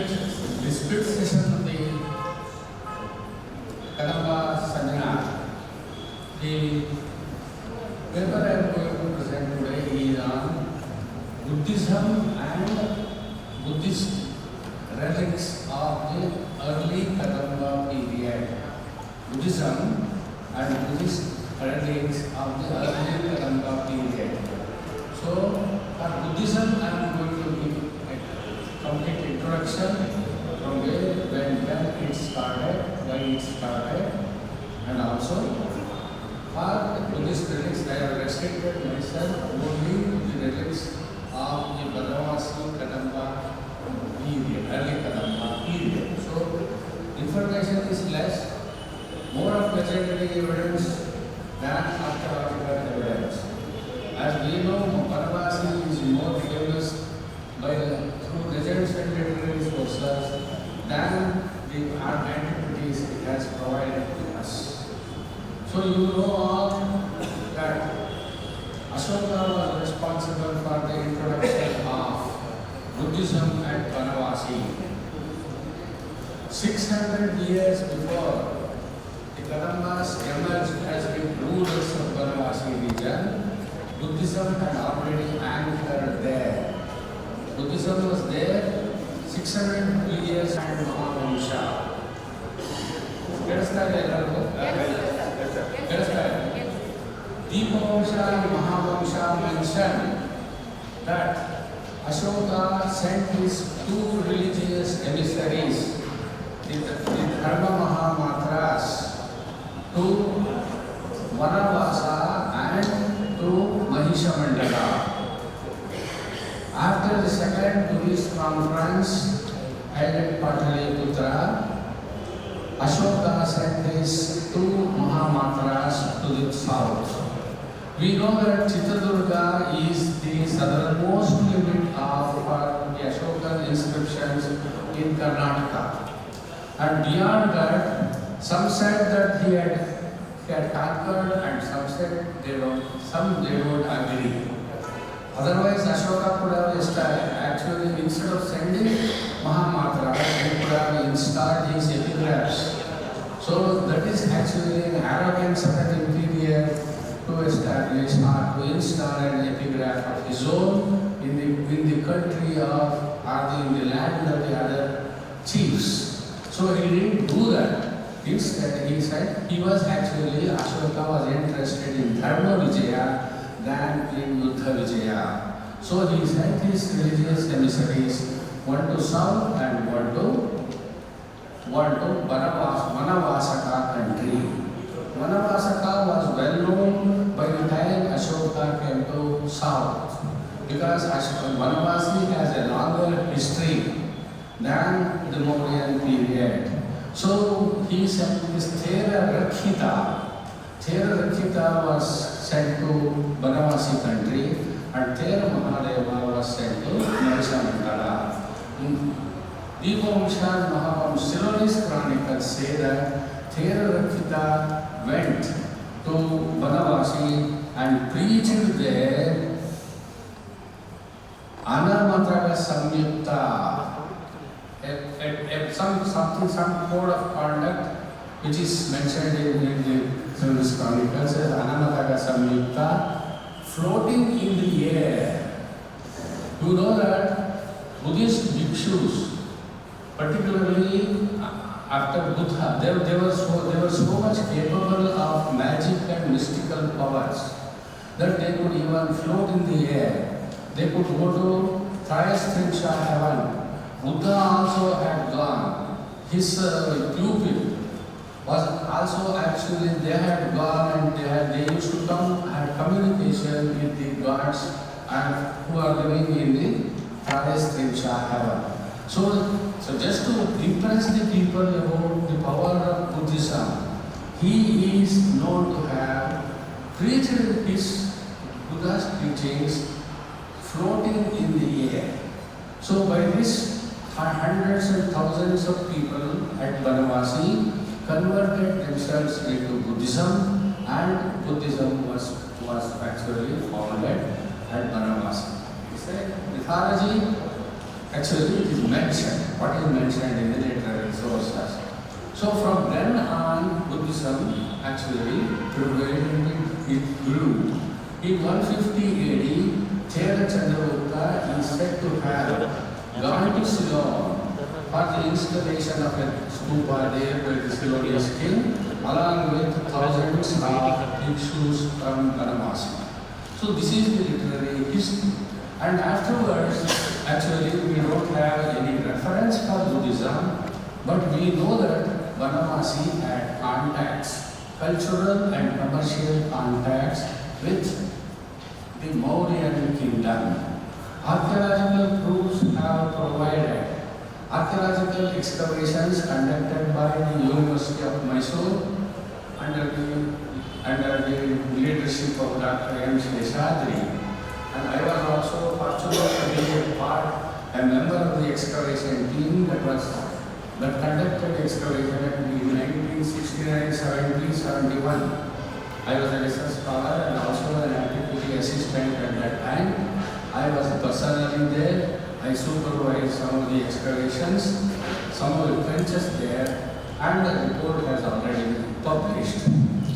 fifth session of the Kadamba seminar. The paper I am going to present today is on Buddhism and Buddhist relics of the early Kadamba period. Buddhism and Buddhist relics of the early Kadamba period. So, for Buddhism, I am going to give a complete introduction from when it started, why it started, and also for the Buddhist relics, I have restricted myself only to the relics of the Banavasi Kadamba period, early Kadamba period. So, information is less, more of legendary evidence than archaeological evidence. As we know, Banavasi is more famous through legends and literary sources than the antiquities it has provided to us. So you know all that Ashoka was responsible for the introduction of Buddhism at Banavasi. 600 years before, the Kadambas emerged as the rulers of Banavasi region. Buddhism had already anchored there. Buddhism was there 600 years and Mahavamsha. Deepavamsha and Mahavamsha mentioned that Ashoka sent his two religious emissaries, the Dharma Mahamatras, to Vanavasa and to Mahishamandala. After the second Buddhist conference held at Pataliputra, Ashoka sent his two Mahamatras to the south. We know that Chitradurga is the southernmost limit of the Ashokan inscriptions in Karnataka. And beyond that, some said that he had conquered, and some said they don't agree. Otherwise, Ashoka could have actually, instead of sending Mahamatra, he could have installed his epigraphs. So that is actually an arrogance of an imperial to establish or to install an epigraph of his own in the country of or in the land of the other chiefs. So he didn't do that. Instead, he said he was actually, Ashoka was interested in Dharma Vijaya than in Yuddha Vijaya. So he sent his religious emissaries, one to south and one to Vanavasaka country. Vanavasaka was well known by the time Ashoka came to south, because Vanavasi has a longer history than the Mauryan period. So he sent his Thera Rakhita. Thera Rakhita was sent to Banavasi country, and Thera Mahadeva was sent to Mahishamandala. Deepavamsha and Mahavamsha Silonis chronicles say that Thera Rakhita went to Banavasi and preached there Anamataga Samyukta, some code of conduct which is mentioned in the Silonis chronicles as Anamataga Samyukta, floating in the air. You know that Buddhist bhikshus, particularly after Buddha, they were so much capable of magic and mystical powers that they could even float in the air. They could go to Trayasthrinsha heaven. Buddha also had gone. His pupil was also actually, they had gone and they used to come and communication with the gods and who are living in the Trayasthrinsha heaven. So just to impress the people about the power of Buddhism, he is known to have preached his Buddha's teachings floating in the air. So by this, hundreds and thousands of people at Banavasi converted themselves into Buddhism, and Buddhism was actually founded at Banavasi. It's a mythology Actually, it is mentioned. What is mentioned in the literary sources. So from then on, Buddhism actually prevailed, it grew. In 150 AD, Thera Chandragupta is said to have gone to Ceylon for the installation of a stupa there by the Ceylonese king, along with thousands of bhikshus from Varanasi. So this is the literary history. And afterwards, actually we don't have any reference for Buddhism, but we know that Varanasi had contacts, cultural and commercial contacts with the Mauryan kingdom. Archaeological proofs have provided. Archaeological excavations conducted by the University of Mysore under the leadership of Dr. M. Seshadri. And I was also fortunate to be a member of the excavation team that conducted excavation in 1969, 70, 71. I was a research scholar and also an antiquity assistant at that time. I was personally there. I supervised some of the excavations, some of the trenches there, and the report has already been published.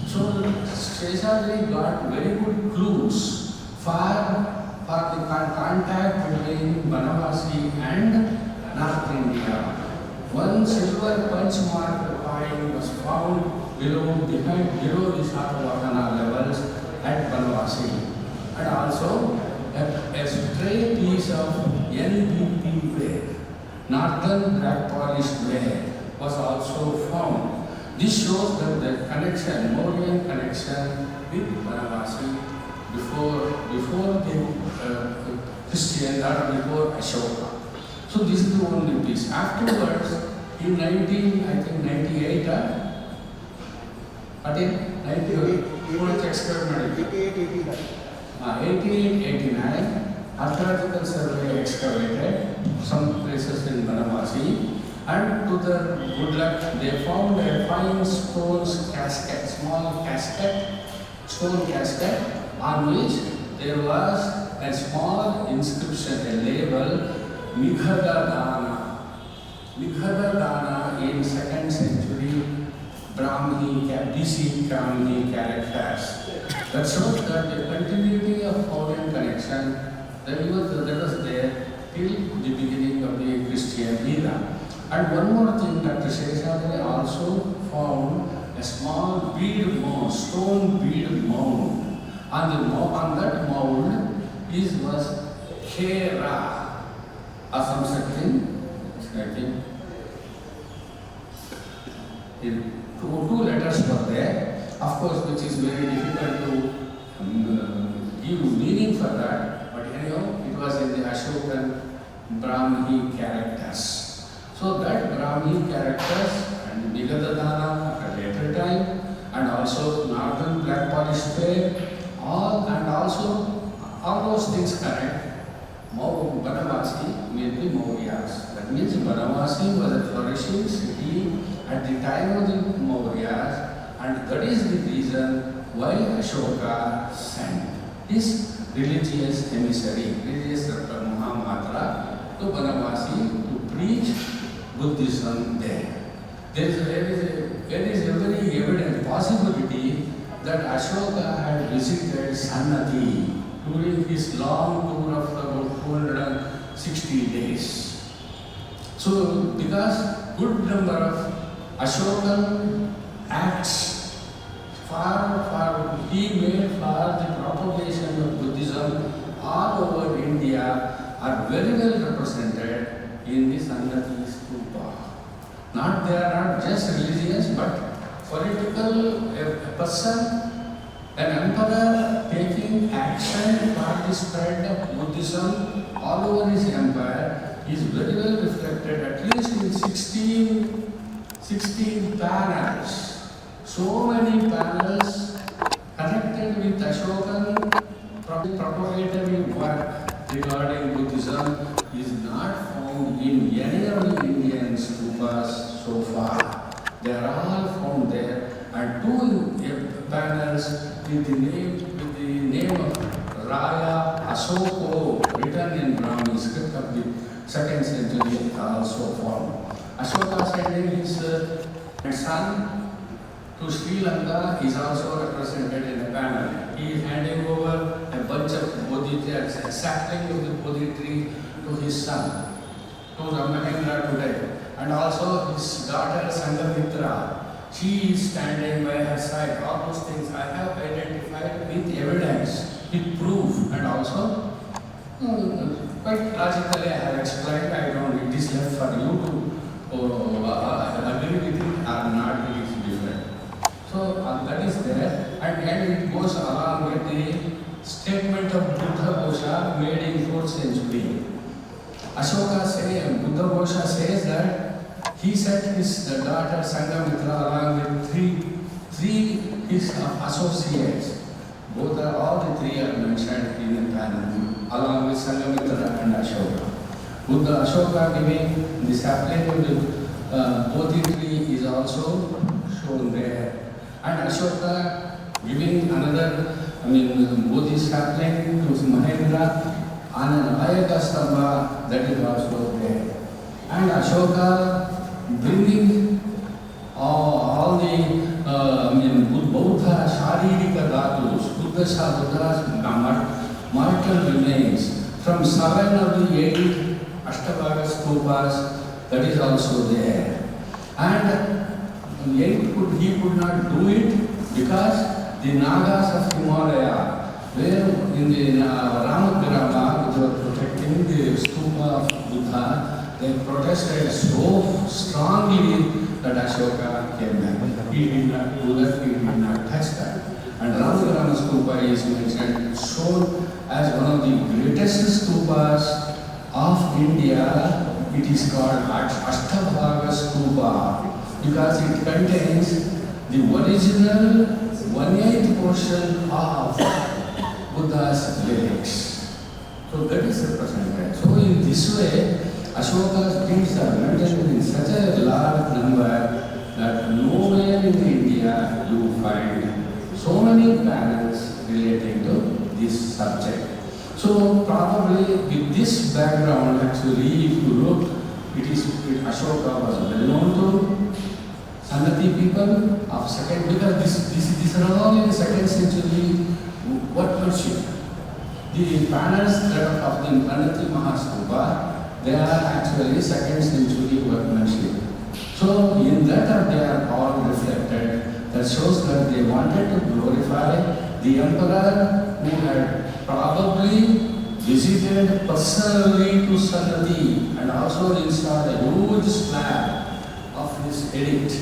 So Seshadri got very good clues for the contact between Varanasi and North India. One silver punch mark coin was found below the Shatavahana levels at Varanasi, and also a stray piece of NBP ware, Northern Black Polished ware, was also found. This shows that the connection, Mauryan connection with Varanasi before the Christian or before Ashoka. So this is the only piece. Afterwards, in 98, archaeological survey excavated some places in Varanasi, and to their good luck, they found a fine stone casket, stone casket, on which there was a small inscription, a label, Nighada Dana in 2nd century BC Brahmi characters. That shows that the continuity of Mauryan connection that was there till the beginning of the Christian era. And one more thing, Dr. Seshadri also found a small bead mound, stone bead mound. On that mound was Khera or some such thing. I think two letters were there, of course, which is very difficult to give meaning for that, but anyhow, it was in the Ashokan Brahmi characters. So that Brahmi characters and Nighada at a later time, and also Northern Black Polished ware, all those things connect Varanasi with the Mauryas. That means Varanasi was a flourishing city at the time of the Mauryas, and that is the reason why Ashoka sent his religious emissary, religious Mahamatra, to Varanasi to preach Buddhism there. There is a very evident possibility that Ashoka had visited Sannati during his long tour of about 260 days. So, because good number of Ashokan acts he made for the propagation of Buddhism all over India are very well represented in the Sannati stupa. They are not just religious, but political, a person, an emperor taking action for the spread of Buddhism all over his empire is very well reflected at least in 16 panels. So many panels connected with Ashokan propagatory work regarding Buddhism is not found in any of the Indian stupas so far. They are all found there, and two panels with the name of Raya Asoko written in Brahmi script of the 2nd century also formed. Ashoka sending his son to Sri Lanka is also represented in the panel. He is handing over a bunch of Bodhi trees, a sapling of the Bodhi tree to his son, to Mahendra today. And also his daughter Sangamitra, she is standing by her side. All those things I have identified with evidence, with proof, and also quite logically I have explained. I don't, it is left for you to agree with it or not, it is different. So that is there, and it goes along with the statement of Buddha Ghosha made in 4th century. Ashoka says, Buddha Ghosha says that he sent his daughter Sangamitra along with three his associates. Both are, all the three are mentioned in the panel, along with Sangamitra and Ashoka. Buddha Ashoka giving the sapling of the Bodhi tree is also shown there. And Ashoka giving another, Bodhi sapling to Mahendra on an Ayakastamba, that is also there. And Ashoka bringing all the Buddha Sharirika Dhatus, Buddha's mortal remains from 7 of the 8 Ashtavaga stupas, that is also there. And he could not do it because the Nagas of Himalaya, where in the Ramagrama, which were protecting the stupa of Buddha, they protested so strongly that Ashoka came back. He did not do that, he did not touch that. And Ramagrama stupa is mentioned, shown as one of the greatest stupas of India. It is called Ashtavaga stupa because it contains the original 1/8 portion of Buddha's lyrics. So that is represented. So in this way, Ashoka's deeds are mentioned in such a large number that nowhere in India you find so many panels relating to this subject. So probably with this background, actually, if you look, Ashoka was well known to Sanati people of second, because this are all in 2nd century workmanship. The panels that are of the Pranati Mahastupa, they are actually 2nd century workmanship. So in that they are all reflected. That shows that they wanted to glorify the emperor who had probably visited personally to Sanati and also installed a huge slab of his edict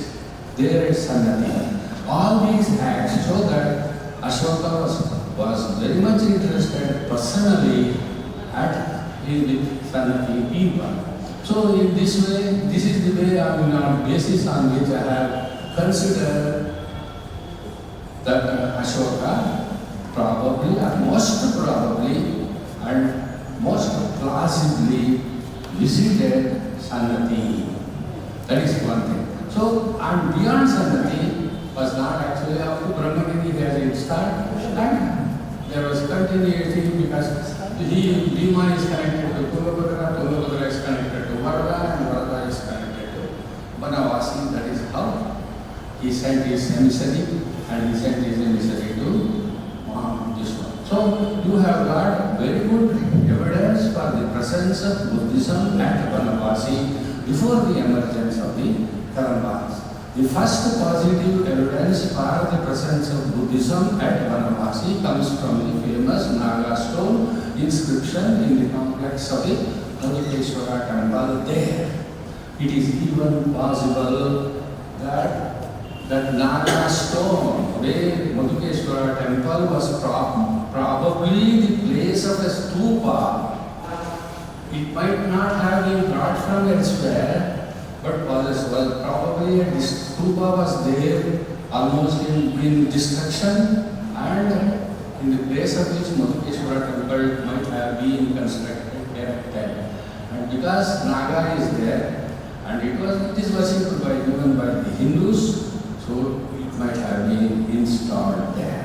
there at Sanati. All these acts show that Ashoka was very much interested personally with Sanati people. So in this way, this is the way on basis on which I have considered that Ashoka probably, or most probably, and most plausibly visited Sanati. That is one thing. So, and beyond Sanati was not actually up to Brahmagiri as it started, and there was continuity because Bhima is connected to Tungabhadra, Tungabhadra is connected to Varada, and Varada is connected to Banavasi. That is how he sent his emissary, and he sent his emissary to Mahamudishwa. So, you have got very good evidence for the presence of Buddhism at Banavasi before the emergence of the Kadambas. The first positive evidence for the presence of Buddhism at Banavasi comes from the famous Naga stone inscription in the complex of the Madhukeshwara temple there. It is even possible that Naga stone where Madhukeshwara temple was probably the place of a stupa. It might not have been brought from elsewhere, but was probably a stupa was there almost in destruction, and in the place of which Madhukeshwara temple might have been constructed there. And because Naga is there, and it is worshipped even by the Hindus, so it might have been installed there.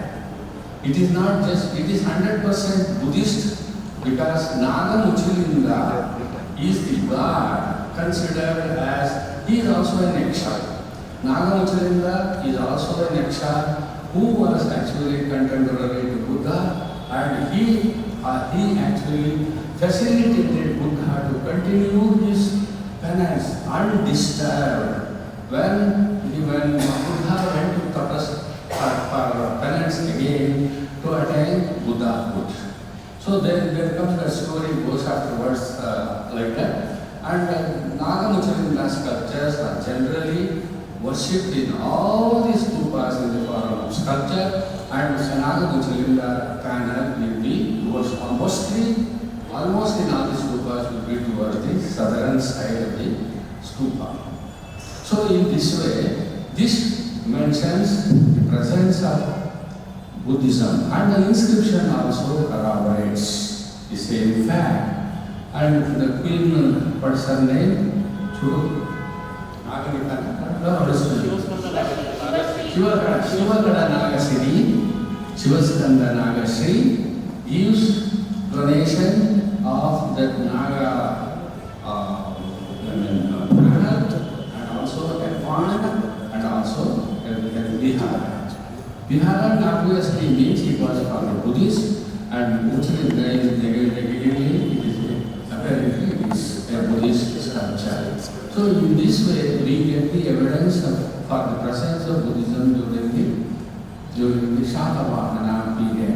It is not just, it is 100% Buddhist, because Naga Muchilinga is the god considered as, he is also an Yaksha. Nagamuchalinda is also an Yaksha who was actually contemporary to Buddha, and he actually facilitated Buddha to continue his penance undisturbed. When Buddha went to tapas for penance again to attain Buddhahood. So there comes the story, goes afterwards like that. And Nagamuchalinda sculptures are generally worshipped in all these stupas in the form of sculpture, and Nagamuchalinda panel will be almost in all the stupas will be towards the southern side of the stupa. So in this way, this mentions the presence of Buddhism, and the inscription also corroborates the same fact. And the queen, what's her name? Shivagada Nagasri gives donation of that Naga panel, and also a pond, and also a vihara. Vihara obviously means it was for the Buddhist, and apparently it is a Buddhist sculpture. So in this way, we get the evidence for the presence of Buddhism during the Shatavahana period.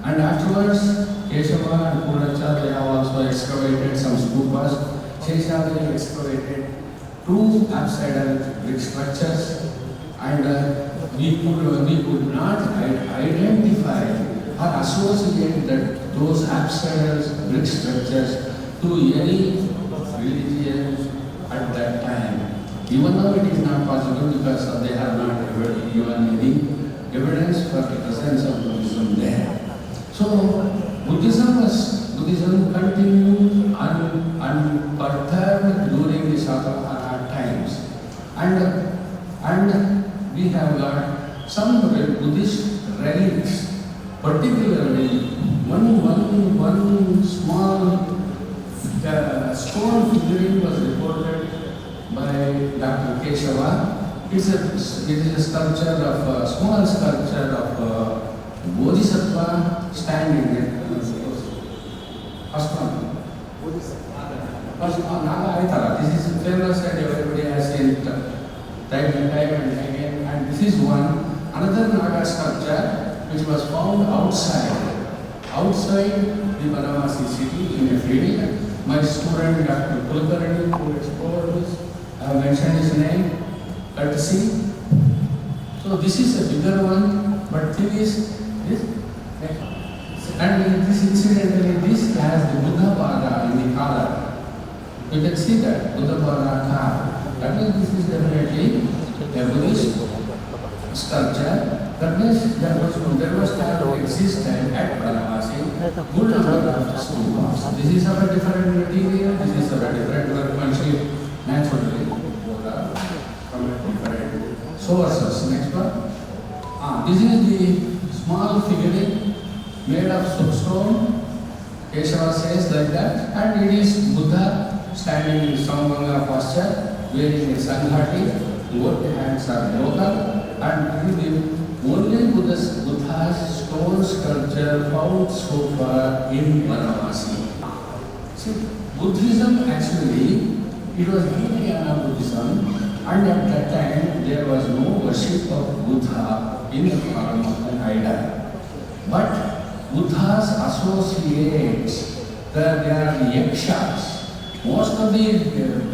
And afterwards, Keshava and Puracha, they have also excavated some stupas. Sheshavali excavated 2 apsidal brick structures, and we could not identify or associate those apsidal brick structures to any religion at that time. Even though it is not possible because they have not given any evidence for the presence of Buddhism there. So Buddhism continued unperturbed during the Satavahana times, and we have got some Buddhist relics, particularly one small stone figurine was reported by Dr. Keshava. It is a sculpture of small sculpture of Bodhisattva standing there. First one. Naga Aitara. This is famous and everybody has seen time and again. And this is one. Another Naga sculpture which was found outside the Banavasi city in a field. My student Dr. Kulkarni, who explored this, I have mentioned his name, courtesy. So this is a bigger one, but thing is this. And this incidentally, this has the Buddha Pada in the collar. You can see that Buddha Pada car. That means this is definitely a Buddhist sculpture. That means there was time existed at Banavasi good number of stupas. This is of a different material, this is of a different workmanship, naturally, from a different sources. Next one. This is the small figurine made of soapstone. Keshava says like that, and it is Buddha standing in Samvanga posture, wearing a sanghati. Both the hands are local, and the only Buddha's stone sculpture found so far in Varanasi. See, Buddhism actually, it was Hinayana Buddhism, and at that time there was no worship of Buddha in the form of an idol. But Buddha's associates, they are the yakshas. Most of the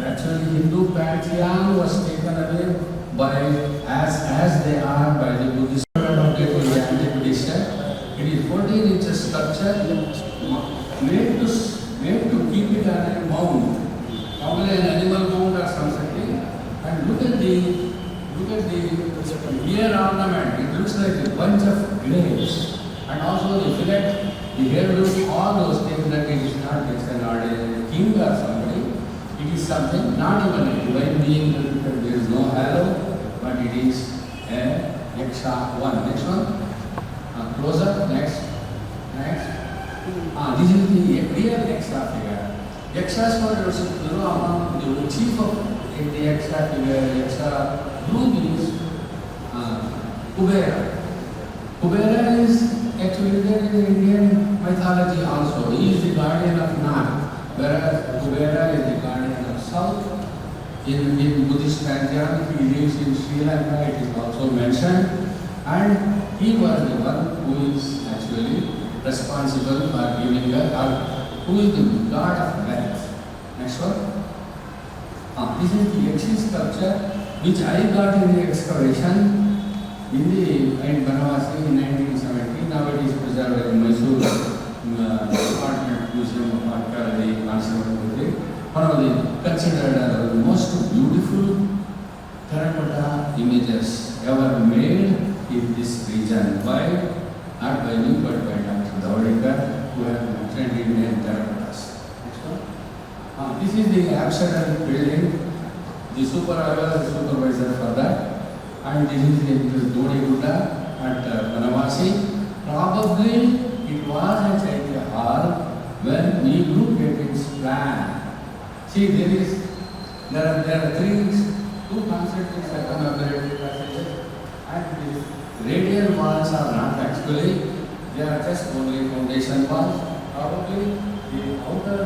actually Hindu pantheon was taken away by as they are by the Buddhist anti-Buddhist. It is 14 inches structure made to keep it on a mount, probably an animal mount or something. And look at the ear ornament. It looks like a bunch of grapes. And also the fillet, the hairdo, all those things that it is not just an ordinary king or somebody. It is something not even a divine being. There is no halo, but it is a yaksha one. Next one. Closer. Next. This is the real yaksha figure. Yakshas were among the chief of the Yaksha group is Kubera. Kubera is actually there in Indian mythology also. He is the guardian of North, whereas Kubera is the guardian of South. In Buddhist pantheon, he lives in Sri Lanka, it is also mentioned. And he was the one who is actually responsible for giving who is the god of wealth. Next one. This is the Yakshi sculpture which I got in the excavation in Banavasi in 1970. Now it is preserved in Mysore Department Museum of Archaeology, Conservatory. One of the considered the most beautiful terracotta images ever made in this region. Why? Not by me, but by Dr. Dhawadekar, who have mentioned Indian terracottas. Next one. This is the Amsterdam building. The supervisor for that. And this is the Dodi Gutta at Banavasi. Probably it was a Chaitya hall when we looked at its plan. See, there are two concentric circumambulatory passages, and the radial walls are not actually, they are just only foundation walls. Probably the outer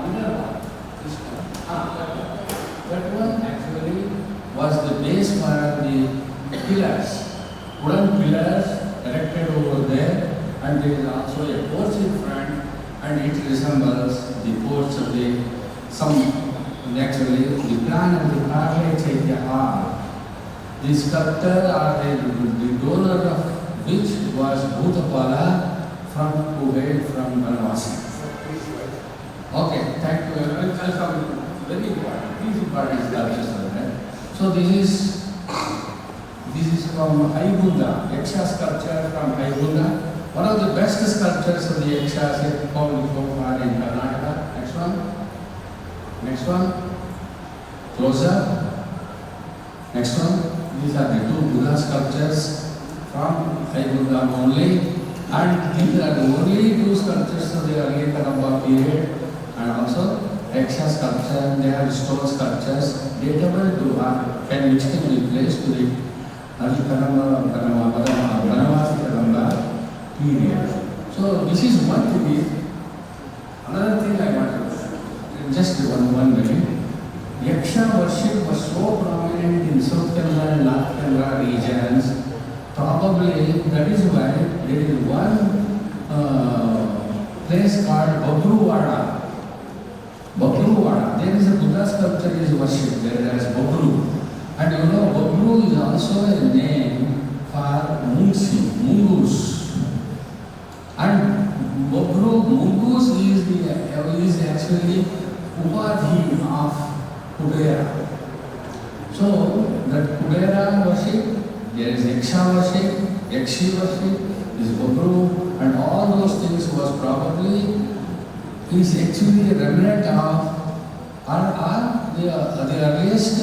inner wall, this one, that one actually was the base for the pillars, wooden pillars erected over there, and there is also a porch in front, and it resembles the porch of actually the plan of the Karle Chaitya hall. The sculptor or the donor of which was Bhutapala who hailed from Banavasi. Okay, thank you very much. I'll come very important. These important sculptures are there. So this is from Haibunda, Yaksha sculpture from Haibunda. One of the best sculptures of the Yakshas found so far in Karnataka. Next one. Next one. Closer. Next one. These are the two Buddha sculptures from Haibunda only. And these are the only two sculptures of the early Kadamba period. And also Yaksha sculpture, they are stone sculptures dateable to which can be placed to the early Kadamba, Banavasi Kadamba period. So this is one thing. Another thing I want to just one minute. Yaksha worship was so prominent in South Kerala and North Kerala regions. Probably that is why there is one place called Babruwada. Babruwada. There is a Buddha sculpture is worshipped there as Babru. And you know, Babru is also a name for Mungus. And Mungus is actually Upadhi of Kubera. So that Kubera worship, there is Yaksha worship, Yakshi worship, is Babru, and all those things was probably is actually a remnant of or the earliest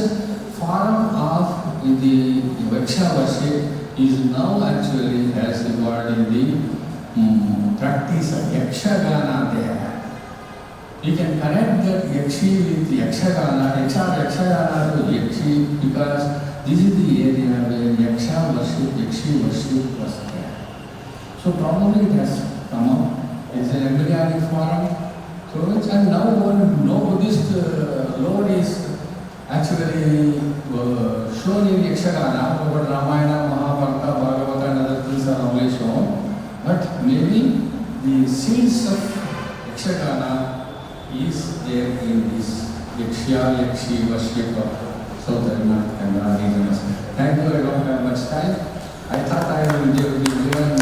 form of the Yaksha worship is now actually has evolved in the practice of Yakshagana there. You can connect that Yakshi with Yakshagana, Yakshagana to Yakshi, because this is the area where Yaksha worship, Yakshi worship was there. So probably it has come up. It's an embryonic form. So and now no Buddhist lord is actually shown in Yakshagana, but Ramayana, Mahabharata, Bhagavata and other things are only shown. But maybe the seeds of Yakshagana is there in this Yakshi worship of Southern North Kerala regions. Thank you, I don't have much time. I thought I will be given